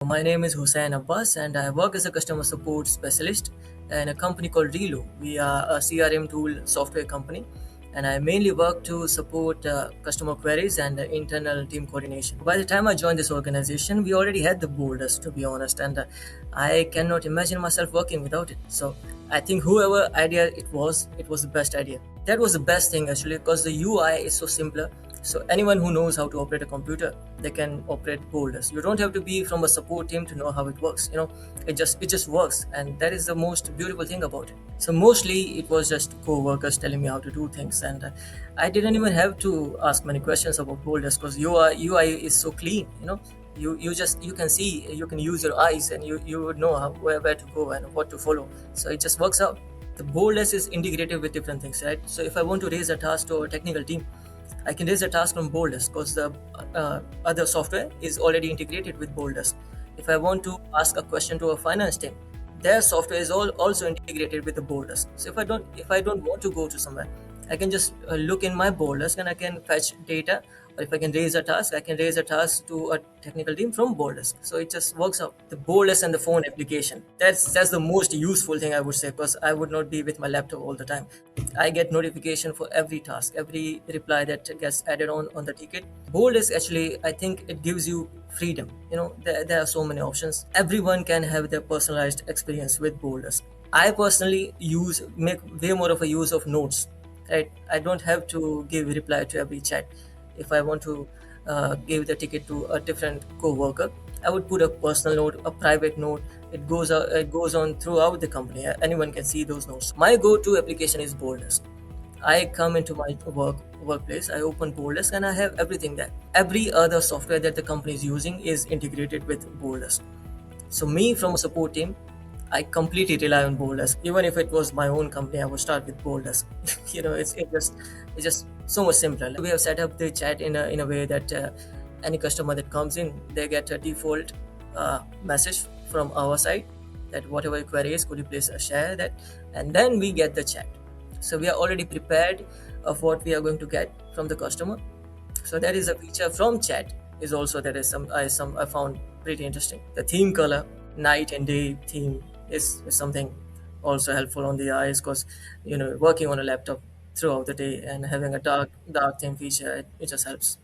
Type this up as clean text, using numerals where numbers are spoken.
My name is Husain Abbas, and I work as a customer support specialist in a company called Reelo. We are a CRM tool software company, and I mainly work to support customer queries and internal team coordination. By the time I joined this organization, we already had the boulders, to be honest, and I cannot imagine myself working without it. So I think whoever idea it was the best idea. That was the best thing actually, because the UI is so simpler. So anyone who knows how to operate a computer, they can operate boulders. You don't have to be from a support team to know how it works. It just works, and that is the most beautiful thing about it. So mostly it was just co-workers telling me how to do things, and I didn't even have to ask many questions about boulders because UI is so clean. You can see, you can use your eyes, and you would know where to go and what to follow. So it just works out. The BoldDesk is integrated with different things, right? So if I want to raise a task to a technical team, I can raise a task from BoldDesk because the other software is already integrated with BoldDesk. If I want to ask a question to a finance team, their software is also integrated with the BoldDesk. So if I don't want to go to somewhere, I can just look in my BoldDesk and I can fetch data. Or if I can raise a task, I can raise a task to a technical team from BoldDesk. So it just works out. The BoldDesk and the phone application. That's the most useful thing I would say, because I would not be with my laptop all the time. I get notification for every task, every reply that gets added on the ticket. BoldDesk actually, I think it gives you freedom. There are so many options. Everyone can have their personalized experience with BoldDesk. I personally make way more of a use of notes. Right, I don't have to give reply to every chat. If I want to give the ticket to a different co-worker, I would put a personal note, a private note. It goes on throughout the company. Anyone can see those notes. My go-to application is BoldDesk. I come into my workplace, I open BoldDesk, and I have everything there. Every other software that the company is using is integrated with BoldDesk. So me, from a support team, I completely rely on BoldDesk. Even if it was my own company, I would start with BoldDesk. It's just so much simpler. We have set up the chat in a way that any customer that comes in, they get a default message from our side that whatever query is, could you please share that, and then we get the chat. So we are already prepared of what we are going to get from the customer. So that is a feature from chat. Is also that is some I found pretty interesting. The theme color, night and day theme, is something also helpful on the eyes, because working on a laptop throughout the day and having a dark theme feature, it just helps.